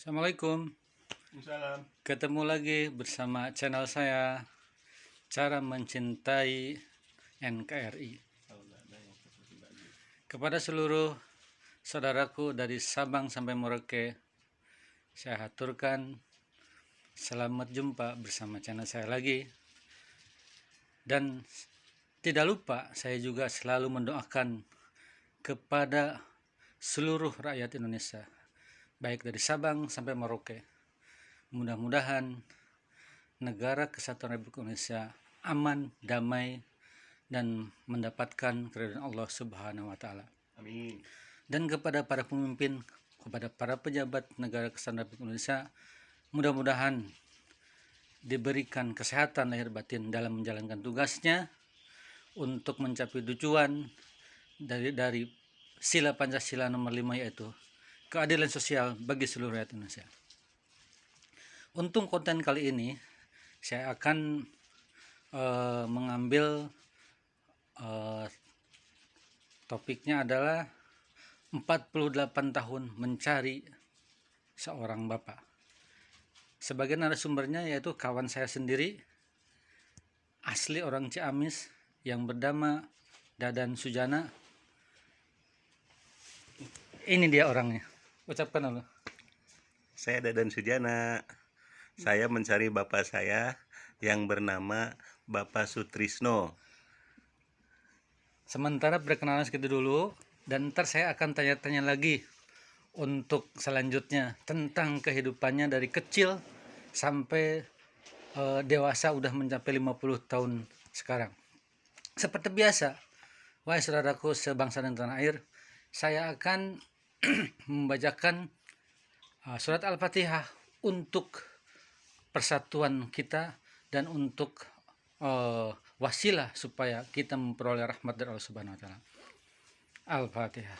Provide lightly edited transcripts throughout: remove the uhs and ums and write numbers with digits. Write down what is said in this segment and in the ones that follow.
Assalamualaikum. Salam. Ketemu lagi bersama channel saya, Cara Mencintai NKRI. Kepada seluruh saudaraku dari Sabang sampai Merauke, saya haturkan selamat jumpa bersama channel saya lagi. Dan tidak lupa, saya juga selalu mendoakan kepada seluruh rakyat Indonesia, baik dari Sabang sampai Merauke. Mudah-mudahan negara kesatuan Republik Indonesia aman, damai, dan mendapatkan keridhaan Allah Subhanahu wa Ta'ala. Amin. Dan kepada para pemimpin, kepada para pejabat negara kesatuan Republik Indonesia, mudah-mudahan diberikan kesehatan lahir batin dalam menjalankan tugasnya untuk mencapai tujuan dari sila Pancasila nomor 5, yaitu keadilan sosial bagi seluruh rakyat Indonesia. Untuk konten kali ini, saya akan mengambil topiknya adalah 48 tahun mencari seorang bapak. Sebagai narasumbernya yaitu kawan saya sendiri, asli orang Ciamis, yang bernama Dadan Sujana. Ini dia orangnya. Ucapkan dulu. Saya Dadan Sujana. Saya mencari bapak saya yang bernama Bapak Sutrisno. Sementara perkenalan segitu dulu, dan ntar saya akan tanya-tanya lagi untuk selanjutnya tentang kehidupannya dari kecil sampai dewasa, udah mencapai 50 tahun sekarang. Seperti biasa, wahai saudaraku sebangsa dan tanah air, saya akan membacakan surat Al-Fatihah untuk persatuan kita dan untuk wasilah supaya kita memperoleh rahmat dari Allah Subhanahu wa Ta'ala. Al-Fatihah.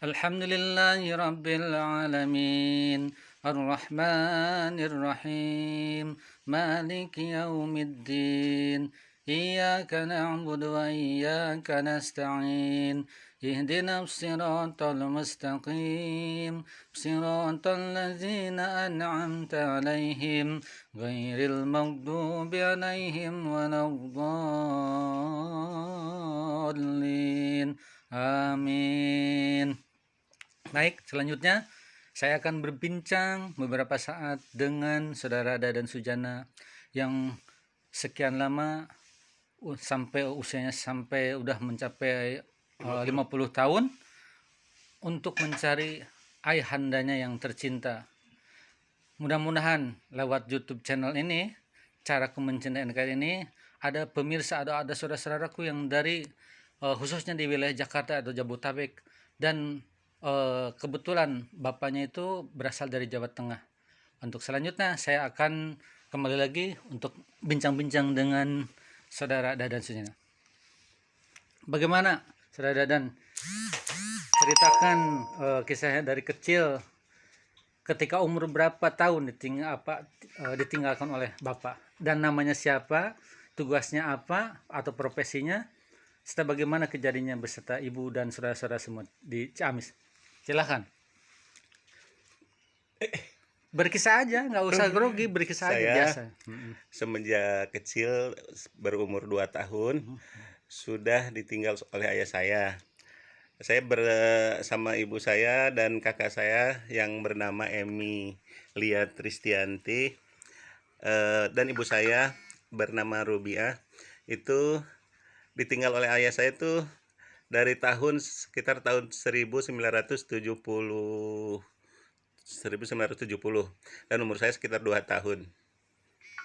Alhamdulillahi Rabbil Alamin, Ar-Rahmanir Rahim, Maliki Yawmiddin, Iyyaka na'budu wa iyyaka nasta'in, Ihdinas siratal mustaqim, siratal ladzina an'amta 'alaihim, ghairil maghdubi 'alaihim waladdallin. Amin. Baik, selanjutnya saya akan berbincang beberapa saat dengan saudara Dadan Sujana yang sekian lama, sampai usianya sampai udah mencapai 50 tahun, untuk mencari ayahandanya yang tercinta. Mudah-mudahan lewat YouTube channel ini, Cara Mencintai NKRI ini, ada pemirsa, ada saudara-saudaraku yang dari khususnya di wilayah Jakarta atau Jabodetabek, dan kebetulan bapaknya itu berasal dari Jawa Tengah. Untuk selanjutnya saya akan kembali lagi untuk bincang-bincang dengan saudara Dadan Sujana. Bagaimana saudara Dadan? Ceritakan kisahnya dari kecil, ketika umur berapa tahun ditinggalkan oleh bapak, dan namanya siapa, tugasnya apa atau profesinya, serta bagaimana kejadiannya beserta ibu dan saudara-saudara semua di Ciamis. Silahkan. Berkisah aja, nggak usah grogi, berkisah aja biasa. Semenjak kecil, berumur 2 tahun, sudah ditinggal oleh ayah saya. Saya bersama ibu saya dan kakak saya yang bernama Emi Lia Tristianti, dan ibu saya bernama Rubiah. Itu ditinggal oleh ayah saya itu dari sekitar tahun 1970 dan umur saya sekitar 2 tahun.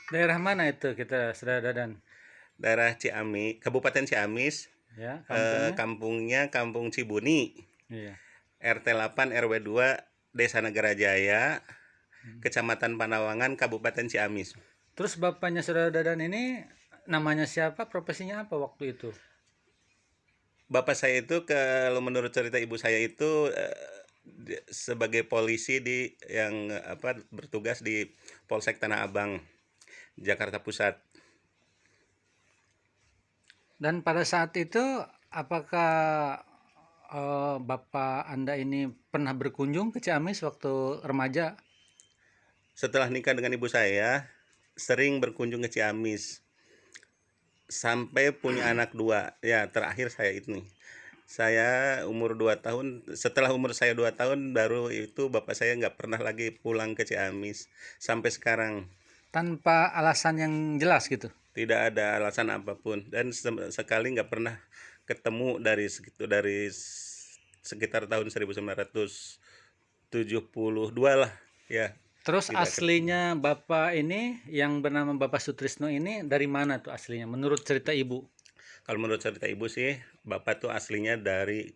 Daerah mana itu kita, saudara Dadan? Daerah Ciamis, Kabupaten Ciamis. Ya, kampungnya Kampung Cibuni. Iya. RT 8 RW 2 Desa Negara Jaya, Kecamatan Panawangan, Kabupaten Ciamis. Terus bapaknya saudara Dadan ini namanya siapa, profesinya apa waktu itu? Bapak saya itu, kalau menurut cerita ibu saya itu, sebagai polisi bertugas di Polsek Tanah Abang, Jakarta Pusat. Dan pada saat itu apakah Bapak Anda ini pernah berkunjung ke Ciamis waktu remaja? Setelah nikah dengan ibu saya, sering berkunjung ke Ciamis sampai punya anak 2. Ya, terakhir saya ini. Saya umur 2 tahun, setelah umur saya 2 tahun baru itu bapak saya nggak pernah lagi pulang ke Ciamis sampai sekarang. Tanpa alasan yang jelas gitu. Tidak ada alasan apapun dan sekali nggak pernah ketemu dari sekitar tahun 1972 lah ya. Terus Tidak aslinya Bapak ini yang bernama Bapak Sutrisno ini dari mana tuh aslinya menurut cerita Ibu? Kalau menurut cerita ibu sih, bapak tuh aslinya dari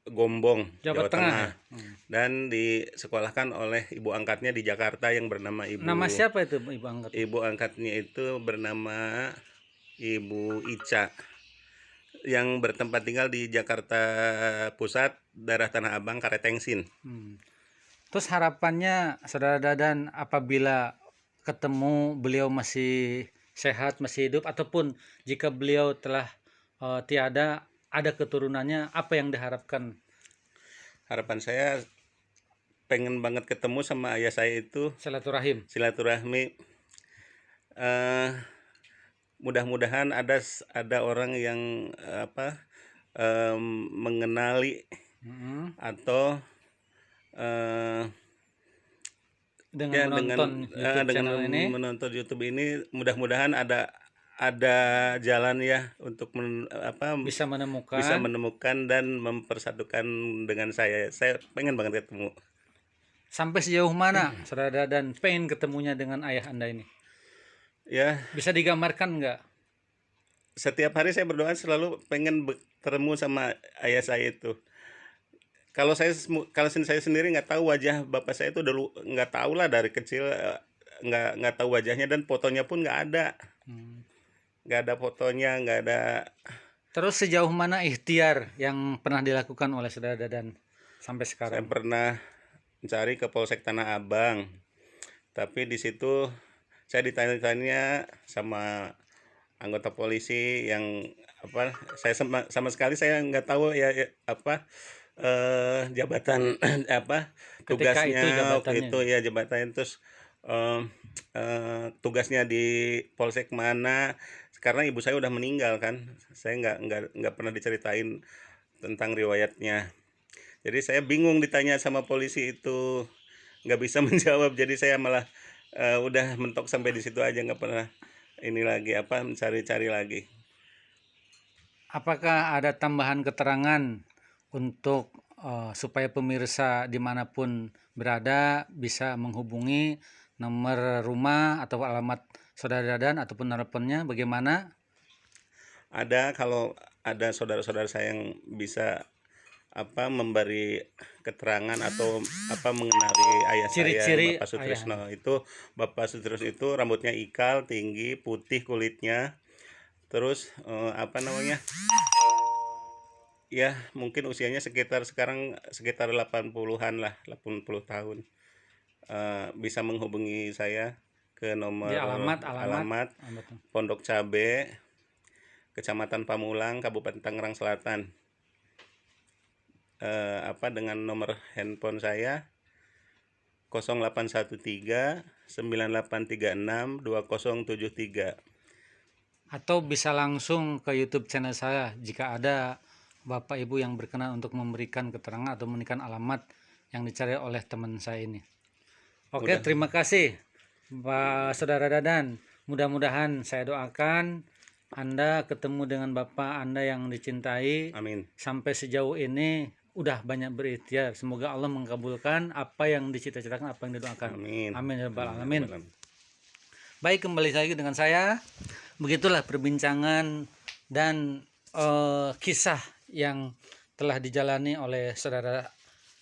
Gombong, Jawa Jawa Tengah ya? Tengah, dan disekolahkan oleh ibu angkatnya di Jakarta yang bernama Nama siapa itu Ibu angkat? ibu angkatnya itu bernama Ibu Ica, yang bertempat tinggal di Jakarta Pusat, daerah Tanah Abang, Karetengsin. Hmm. Terus harapannya Saudara Dadan apabila ketemu beliau masih sehat, masih hidup, ataupun jika beliau telah tiada, ada keturunannya, apa yang diharapkan? Harapan saya pengen banget ketemu sama ayah saya itu, Silaturahim. silaturahmi. eh Mudah-mudahan ada orang yang mengenali Mm-mm. atau eh, Dengan ya menonton YouTube dengan channel ini menonton YouTube ini, mudah-mudahan ada jalan ya untuk bisa bisa menemukan. menemukan dan mempersatukan dengan saya. Saya pengen banget ketemu. Sampai sejauh mana Saudara Dadan pengen ketemunya dengan ayah Anda ini? Ya, Bisa digambarkan nggak? setiap hari saya berdoa selalu pengen bertemu sama ayah saya itu. Kalau saya sendiri nggak tahu wajah bapak saya itu dulu, nggak tahu lah dari kecil, nggak tahu wajahnya dan fotonya pun Hmm. nggak ada fotonya, nggak ada. Terus sejauh mana ikhtiar yang pernah dilakukan oleh Saudara Dadan sampai Saya sekarang? pernah mencari ke Polsek Tanah Abang, tapi di situ saya ditanya-tanya sama anggota polisi yang saya sama sekali saya nggak tahu jabatan Ketika itu tugasnya waktu jabatannya. itu ya, jabatan terus tugasnya di polsek mana, karena ibu saya udah meninggal kan. Saya nggak pernah diceritain tentang riwayatnya, jadi saya bingung ditanya sama polisi itu, nggak bisa menjawab, jadi saya malah udah mentok sampai di situ aja, nggak pernah ini lagi mencari-cari lagi. Apakah ada tambahan keterangan untuk supaya pemirsa dimanapun berada bisa menghubungi nomor rumah atau alamat Saudara Dadan ataupun teleponnya bagaimana? Ada, kalau ada saudara-saudara saya yang bisa memberi keterangan atau mengenali ayah saya, Ciri-ciri Bapak ayah Sutrisno Anda. itu. Bapak Sutrisno itu rambutnya ikal, tinggi, putih kulitnya, terus ya mungkin usianya sekitar 80-an lah, 80 tahun. Bisa menghubungi saya ke Di nomor alamat alamat Pondok Cabe, Kecamatan Pamulang, Kabupaten Tangerang Selatan. Dengan nomor handphone saya 0813 9836 2073. atau bisa langsung ke YouTube channel saya jika ada Bapak Ibu yang berkenan untuk memberikan keterangan atau memberikan alamat yang dicari oleh teman saya ini. Oke, Mudah. terima kasih Pak Saudara Dadan. Mudah-mudahan saya doakan Anda ketemu dengan Bapak Anda yang dicintai. Amin. Sampai sejauh ini udah banyak berikhtiar. Semoga Allah mengabulkan apa yang dicita-citakan, apa yang didoakan. Amin. Amin ya rabbal alamin. Amin. Baik, kembali lagi dengan saya. Begitulah perbincangan dan kisah yang telah dijalani oleh Saudara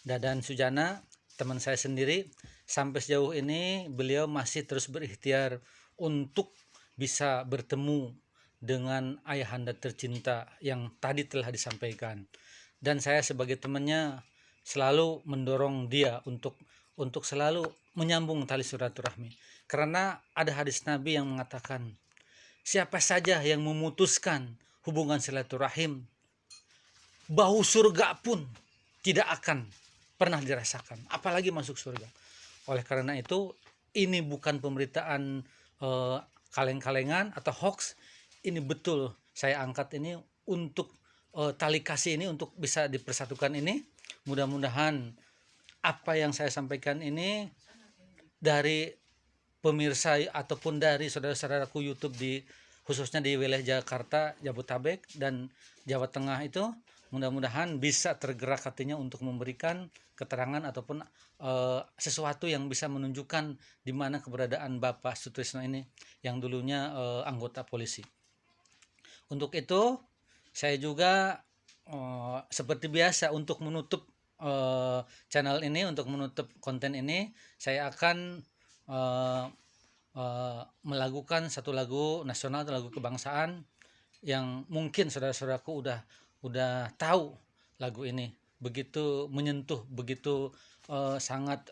Dadan Sujana, teman saya sendiri. Sampai sejauh ini beliau masih terus berikhtiar untuk bisa bertemu dengan ayahanda tercinta yang tadi telah disampaikan. Dan saya sebagai temannya selalu mendorong dia untuk selalu menyambung tali silaturahmi. Karena ada hadis Nabi yang mengatakan, siapa saja yang memutuskan hubungan silaturahim, bau surga pun tidak akan pernah dirasakan, apalagi masuk surga. Oleh karena itu, ini bukan pemberitaan kaleng-kalengan atau hoax. Ini betul saya angkat ini untuk tali kasih ini untuk bisa dipersatukan ini. Mudah-mudahan apa yang saya sampaikan ini dari pemirsa ataupun dari saudara-saudaraku YouTube khususnya di wilayah Jakarta, Jabodetabek dan Jawa Tengah itu, mudah-mudahan bisa tergerak hatinya untuk memberikan keterangan ataupun sesuatu yang bisa menunjukkan di mana keberadaan Bapak Sutrisno ini yang dulunya anggota polisi. Untuk itu saya juga seperti biasa untuk menutup channel ini, untuk menutup konten ini, saya akan melakukan satu lagu nasional atau lagu kebangsaan yang mungkin saudara-saudaraku udah tahu. Lagu ini begitu menyentuh, begitu sangat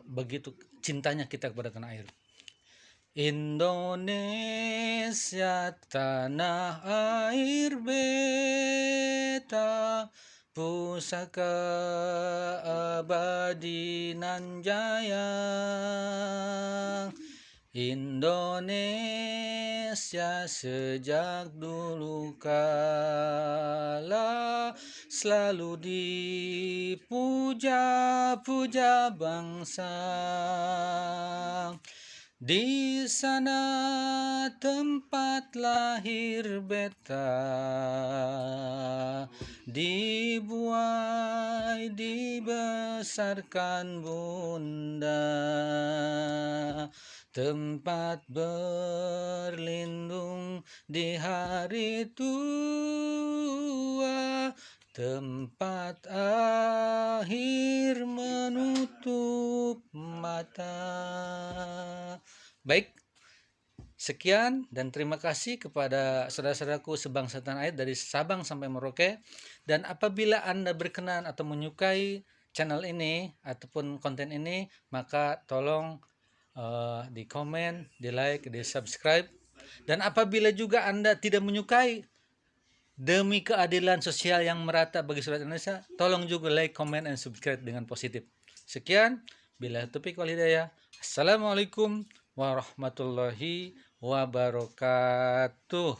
begitu cintanya kita kepada tanah air. Indonesia tanah air beta, pusaka abadi nan jaya. Indonesia sejak dulu kala selalu dipuja-puja bangsa. Di sana tempat lahir beta, dibuai dibesarkan bunda, tempat berlindung di hari tua, tempat akhir menutup mata. Baik, sekian dan terima kasih kepada saudara-saudaraku sebangsa tanah air dari Sabang sampai Merauke. Dan apabila Anda berkenan atau menyukai channel ini ataupun konten ini, maka tolong di komen, di like, di subscribe. Dan apabila juga Anda tidak menyukai, demi keadilan sosial yang merata bagi rakyat Indonesia, tolong juga like, comment, and subscribe dengan positif. Sekian, bila taufiq wal hidayah. Assalamualaikum warahmatullahi wabarakatuh.